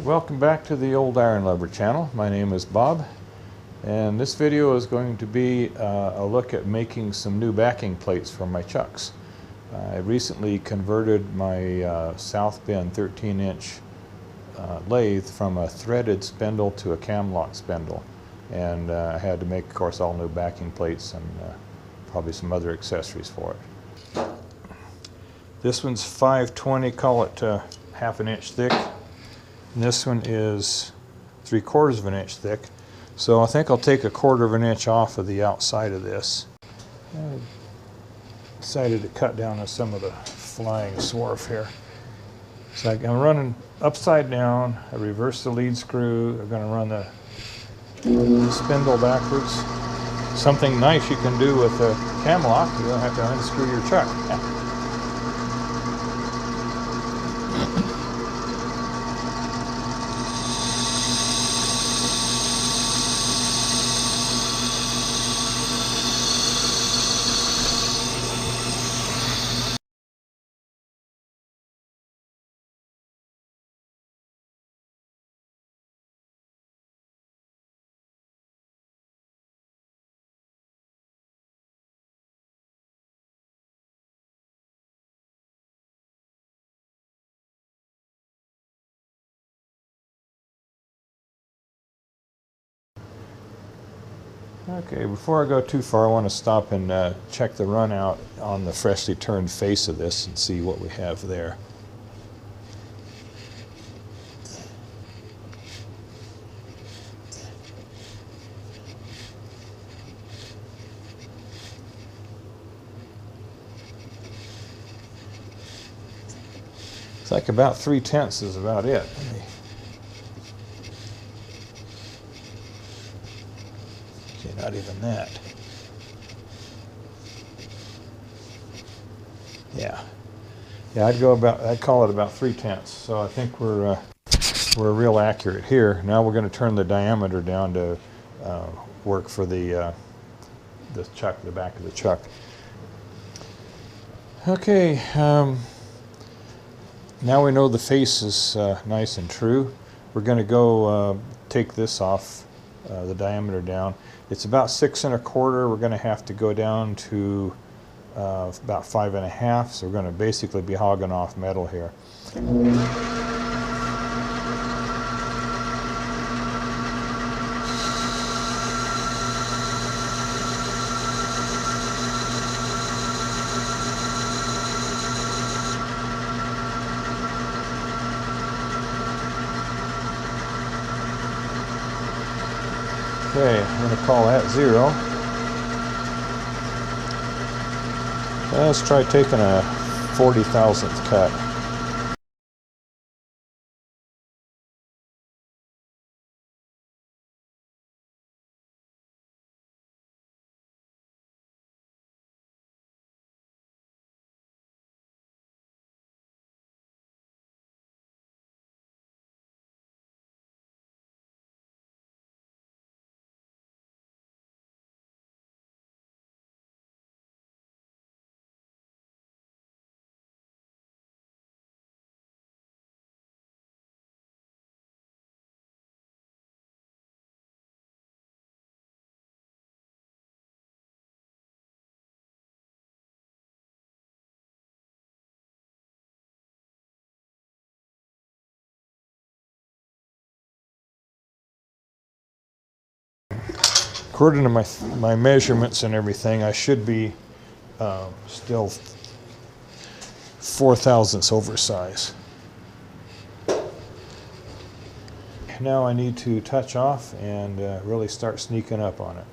Welcome back to the Old Iron Lover channel. My name is Bob, and this video is going to be a look at making some new backing plates for my chucks. I recently converted my South Bend 13-inch lathe from a threaded spindle to a Camlock spindle, and I had to make, of course, all new backing plates and probably some other accessories for it. This one's 520 Collet, half an inch thick. And this one is 3/4 of an inch thick. So I think I'll take 1/4 of an inch off of the outside of this. I decided to cut down on some of the flying swarf here. So I'm running upside down. I reverse the lead screw. I'm going to run the spindle backwards. Something nice you can do with the Camlock. You don't have to unscrew your chuck. Okay, before I go too far, I want to stop and check the run out on the freshly turned face of this and see what we have there. It's like about 3/10 is about it. Okay, not even that. Yeah, I'd call it about 3/10. So I think we're real accurate here. Now we're going to turn the diameter down to work for the chuck, the back of the chuck. Okay. Now we know the face is nice and true. We're going to go take this off, the diameter down. It's about 6 1/4. We're going to have to go down to about 5 1/2. So we're going to basically be hogging off metal here. Okay, I'm going to call that 0. Let's try taking a 40,000th cut. According to my measurements and everything, I should be still 4/1000 oversize. Now I need to touch off and really start sneaking up on it.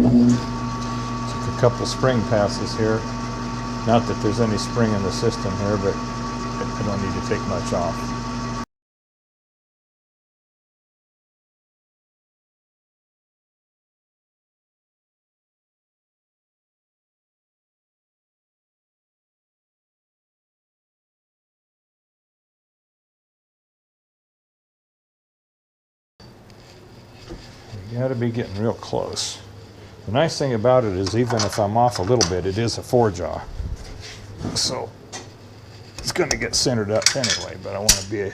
Took a couple spring passes here. Not that there's any spring in the system here, but I don't need to take much off. You got to be getting real close. The nice thing about it is even if I'm off a little bit, it is a 4-jaw. So it's going to get centered up anyway, but I want to be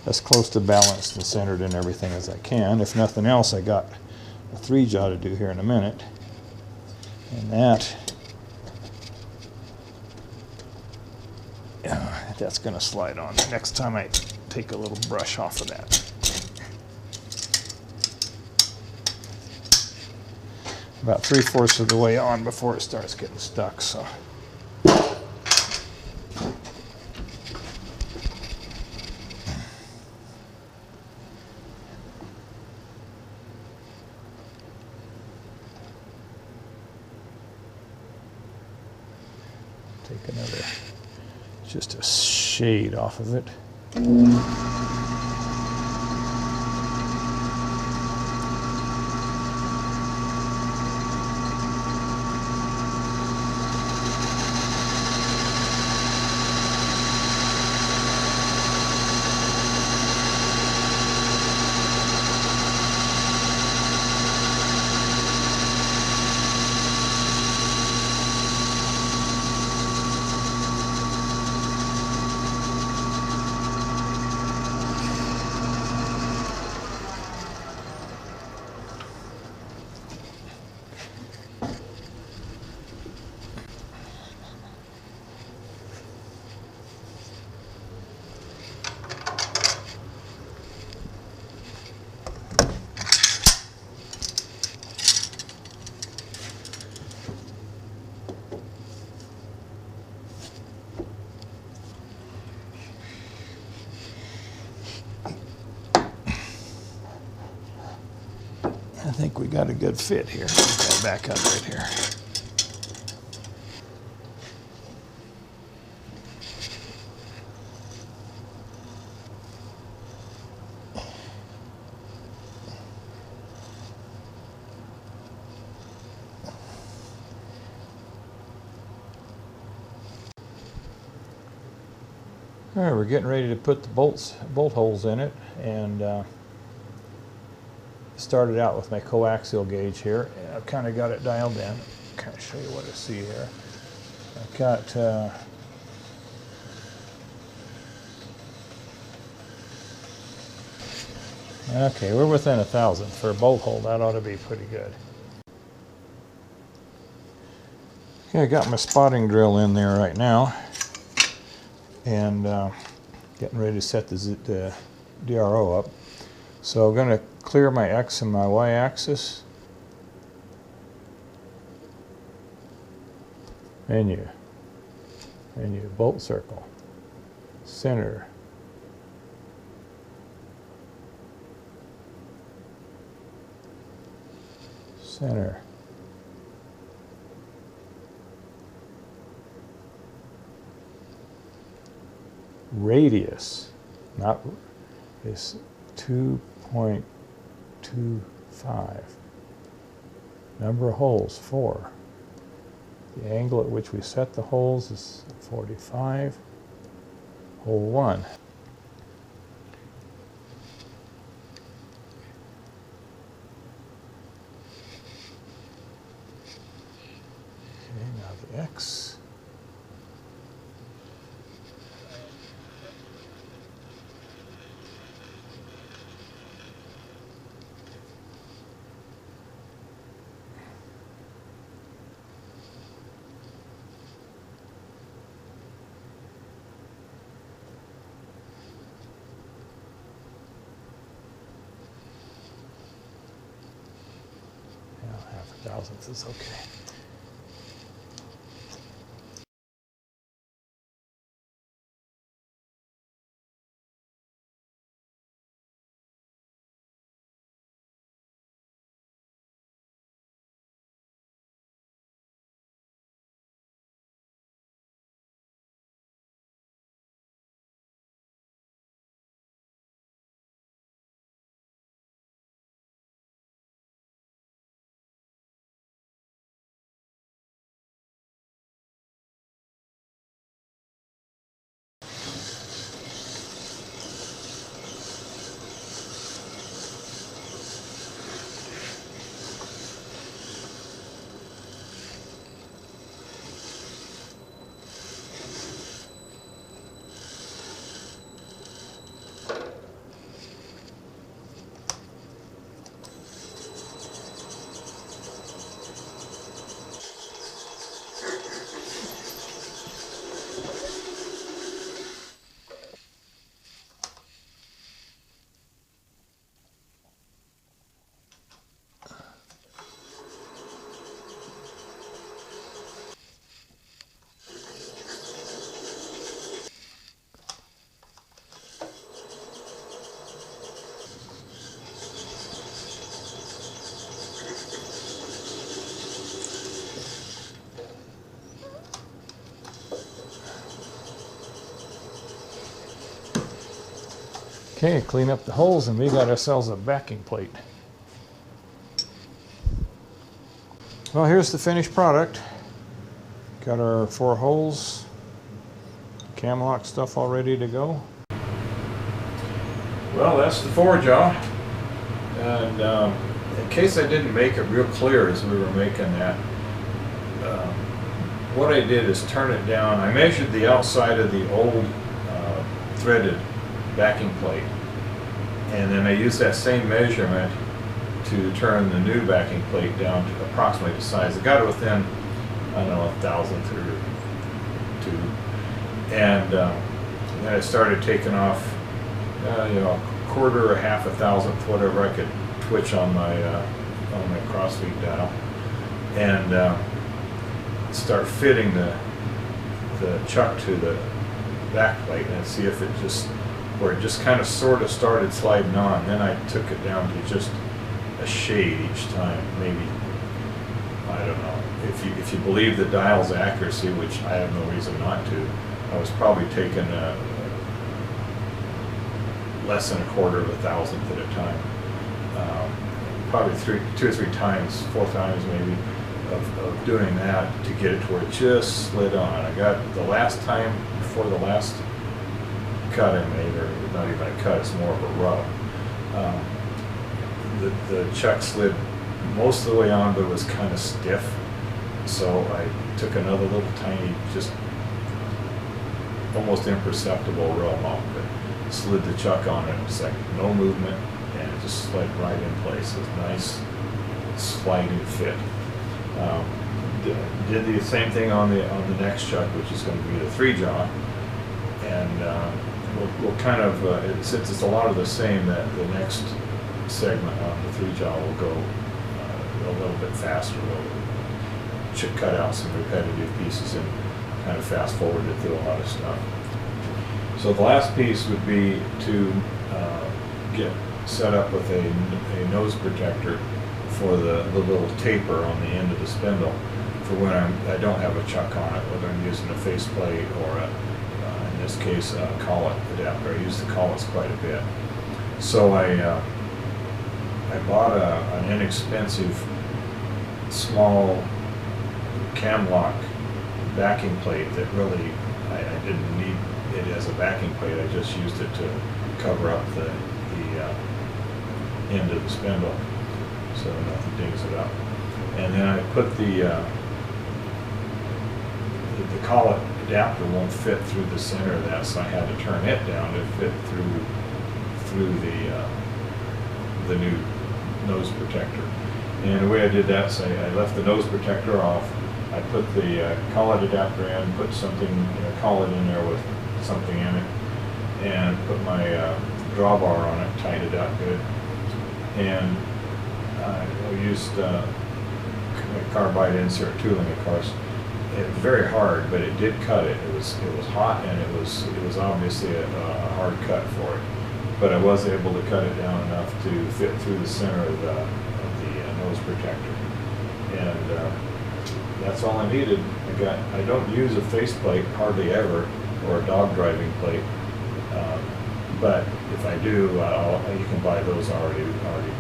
as close to balanced and centered and everything as I can. If nothing else, I got a 3-jaw to do here in a minute. And that's going to slide on next time I take a little brush off of that. About 3/4 of the way on before it starts getting stuck. So. Take another, just a shade off of it. I think we got a good fit here. Got back under it here. All right, we're getting ready to put the bolt holes in it, and started out with my coaxial gauge here. I've kind of got it dialed in. Kind of show you what I see here. I've got okay, we're within 1,000 for a bolt hole. That ought to be pretty good. Okay, I got my spotting drill in there right now, and getting ready to set the DRO up. So I'm going to clear my X and my Y axis. Menu, bolt circle, center, center, radius, not is 2.25. Number of holes, 4. The angle at which we set the holes is 45. Hole 1. Okay, now the X. Half a thousandth is okay. Okay, clean up the holes and we got ourselves a backing plate. Well, here's the finished product. Got our 4 holes, Camlock stuff all ready to go. Well, that's the 4-jaw. And in case I didn't make it real clear as we were making that, what I did is turn it down. I measured the outside of the old threaded backing plate, and then I used that same measurement to turn the new backing plate down to approximately the size. I got it within, I don't know, 1,000th or 2. And then I started taking off, you know, a quarter or half a thousandth, whatever I could twitch on my crossfeed dial, and start fitting the chuck to the back plate and see if it just, where it just kind of sort of started sliding on. Then I took it down to just a shade each time, maybe, I don't know. If you believe the dial's accuracy, which I have no reason not to, I was probably taking less than a quarter of a thousandth at a time. Probably 2 or 3 times, 4 times maybe, of doing that to get it to where it just slid on. I got the last time, before the last cut I made, or not even a cut, it's more of a rub. The chuck slid most of the way on, but it was kind of stiff. So I took another little tiny, just almost imperceptible rub off it, slid the chuck on it. It's like no movement, and it just slid right in place. It was nice sliding fit. Did the same thing on the next chuck, which is going to be the 3-jaw, and we'll kind of since it's a lot of the same, that the next segment on the 3-jaw will go a little bit faster. We'll cut out some repetitive pieces and kind of fast forward it through a lot of stuff. So the last piece would be to get set up with a nose protector for the little taper on the end of the spindle for when I don't have a chuck on it, whether I'm using a faceplate or in this case a collet adapter. I use the collets quite a bit. So I bought an inexpensive small Camlock backing plate that really I didn't need it as a backing plate. I just used it to cover up the end of the spindle so nothing dings it up. And then I put the collet adapter won't fit through the center of that, so I had to turn it down to fit through the new nose protector. And the way I did that is I left the nose protector off. I put the collet adapter in, put something, collet in there with something in it, and put my drawbar on it, tied it up good. And I used carbide insert tooling, of course. It was very hard, but it did cut it. It was hot, and it was obviously a hard cut for it. But I was able to cut it down enough to fit through the center of the nose protector, and that's all I needed. I don't use a faceplate hardly ever, or a dog driving plate, but if I do, you can buy those already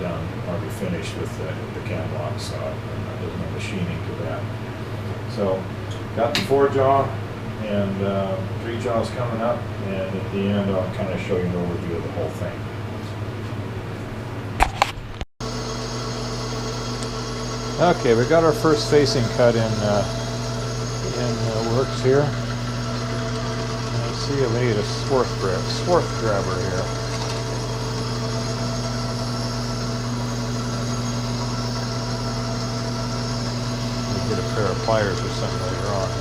done, already finished with the Camlock, so there's no machining to that. So got the 4-jaw, and 3-jaws coming up, and at the end I'll kind of show you an overview of the whole thing. Okay, we got our first facing cut in works here. I see I made a swarth grabber here. Get a pair of pliers or something later on here.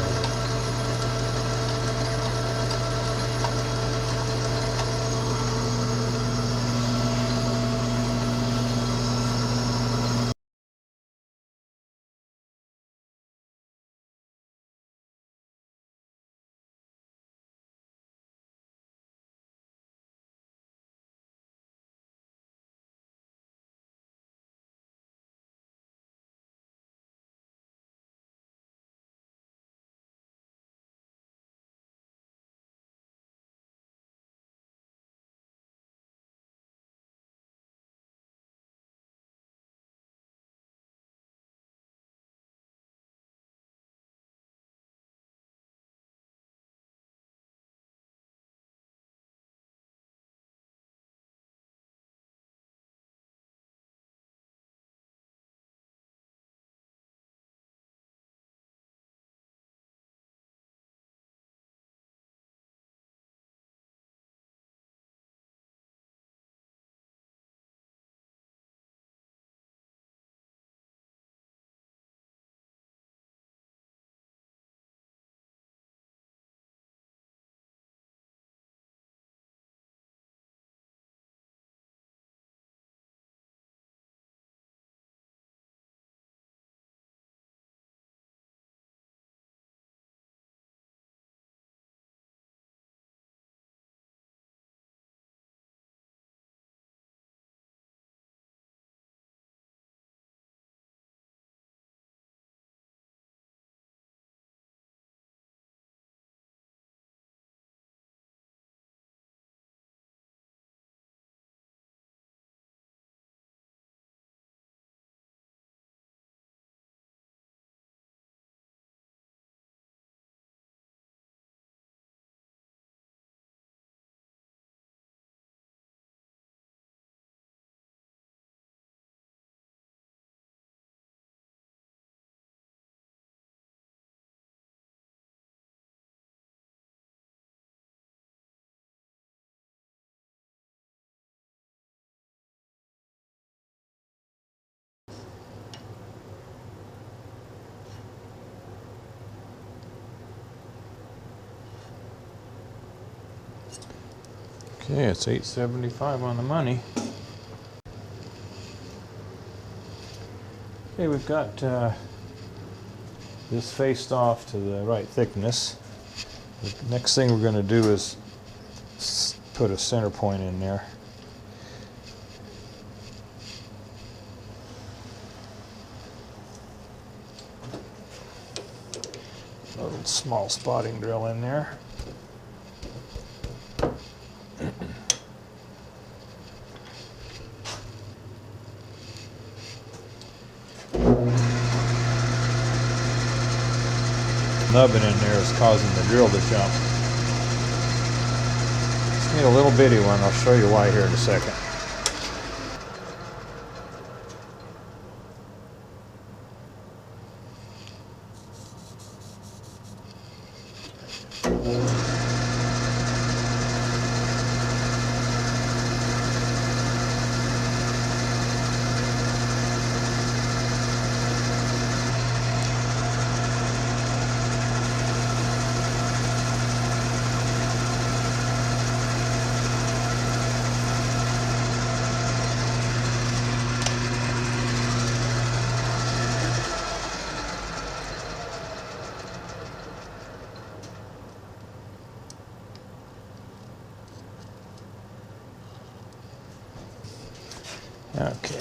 Okay, it's 8.75 on the money. Okay, we've got this faced off to the right thickness. The next thing we're going to do is put a center point in there. A little small spotting drill in there. Nubbin in there is causing the drill to jump. Just need a little bitty one. I'll show you why here in a second. Okay.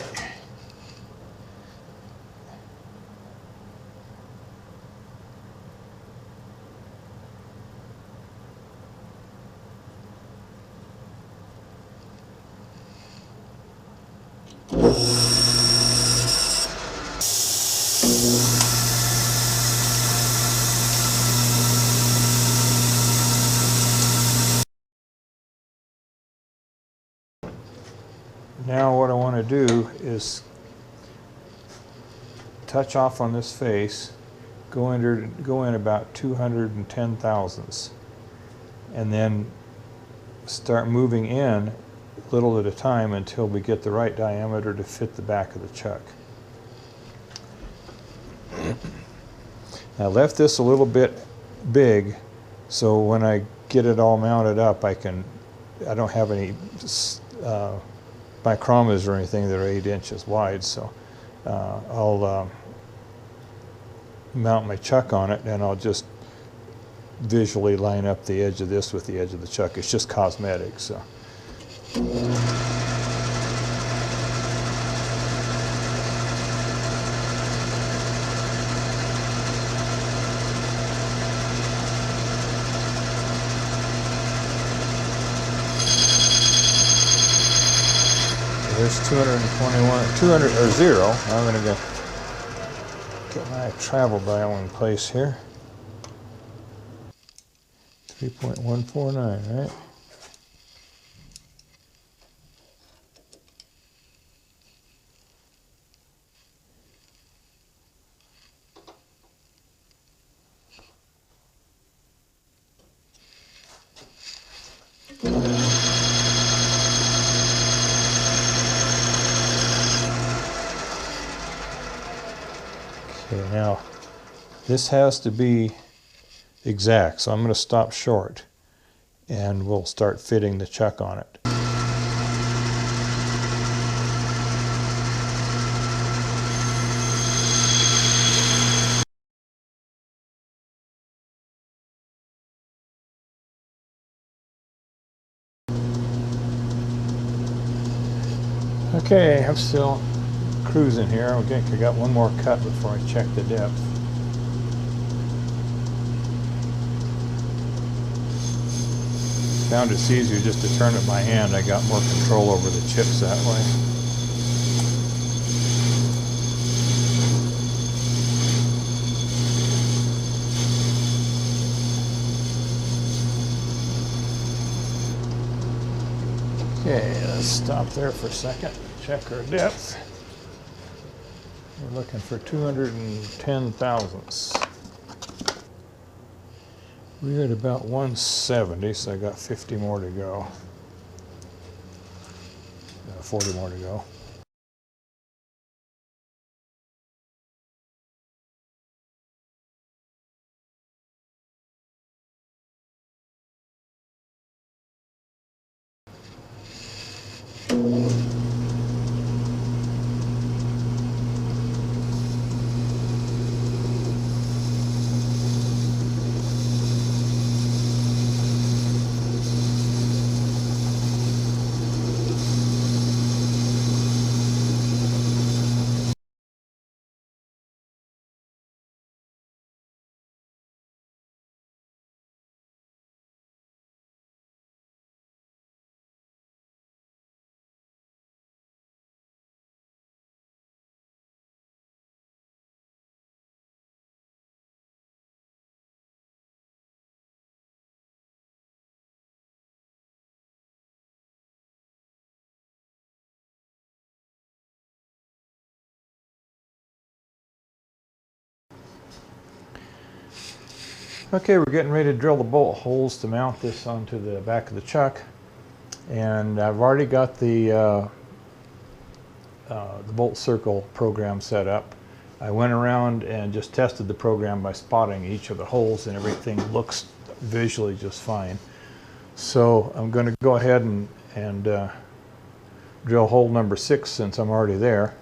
Now what I want to do is touch off on this face, go in about 210 thousandths, and then start moving in little at a time until we get the right diameter to fit the back of the chuck. I left this a little bit big, so when I get it all mounted up, I don't have any micrometers or anything that are 8 inches wide, so I'll mount my chuck on it, and I'll just visually line up the edge of this with the edge of the chuck. It's just cosmetic, so. There's 221, 200 or 0. I'm going to go get my travel dial in place here. 3.149, right? Okay, now this has to be exact, so I'm going to stop short and we'll start fitting the chuck on it. Okay, I'm still cruising here. Okay, I got one more cut before I check the depth. Found it's easier just to turn it by hand. I got more control over the chips that way. Okay, let's stop there for a second. Check our depth. We're looking for 210 thousandths. We're at about 170, so I got 50 more to go. 40 more to go. Okay, we're getting ready to drill the bolt holes to mount this onto the back of the chuck, and I've already got the bolt circle program set up. I went around and just tested the program by spotting each of the holes, and everything looks visually just fine. So I'm going to go ahead and drill hole number 6 since I'm already there.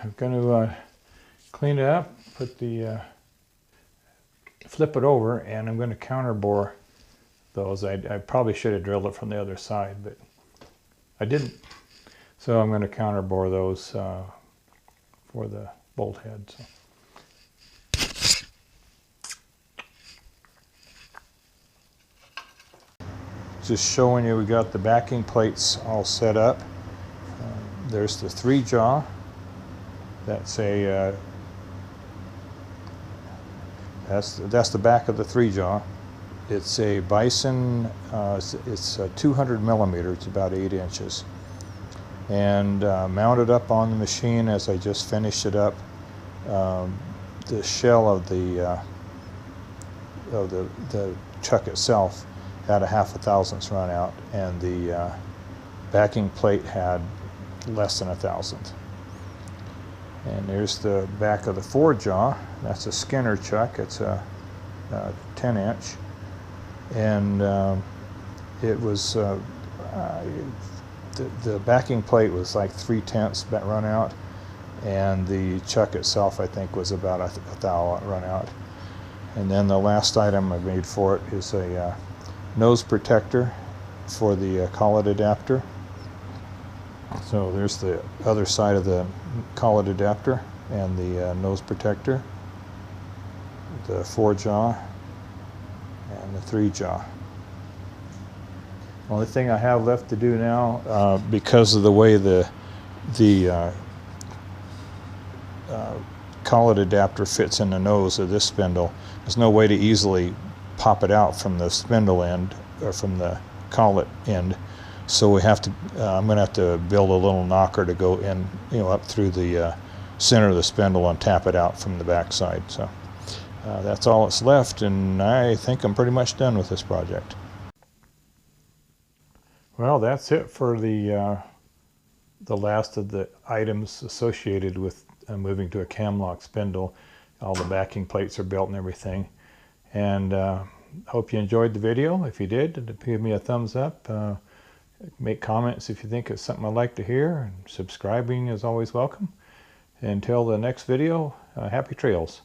I'm going to clean it up, put the flip it over, and I'm going to counterbore those. I probably should have drilled it from the other side, but I didn't. So I'm going to counterbore those for the bolt head. So. Just showing you, we got the backing plates all set up. There's the 3-jaw. That's a that's the back of the 3-jaw. It's a Bison. It's 200 millimeter. It's about 8 inches, and mounted up on the machine as I just finished it up. The shell of the chuck itself had a 1/2 thousandths run out, and the backing plate had less than 1/1000. And there's the back of the 4-jaw. That's a Skinner chuck. It's a 10-inch, and it was the backing plate was like 3/10 run out, and the chuck itself I think was about a thou run out. And then the last item I made for it is a nose protector for the collet adapter. So there's the other side of the collet adapter and the nose protector, the 4-jaw and the 3-jaw. Only thing I have left to do now, because of the way the collet adapter fits in the nose of this spindle, there's no way to easily pop it out from the spindle end or from the collet end. So we have to. I'm going to have to build a little knocker to go in, up through the center of the spindle and tap it out from the back side. So that's all that's left, and I think I'm pretty much done with this project. Well, that's it for the last of the items associated with moving to a Camlock spindle. All the backing plates are built and everything. And hope you enjoyed the video. If you did, give me a thumbs up. Make comments if you think it's something I'd like to hear. And subscribing is always welcome. Until the next video, happy trails.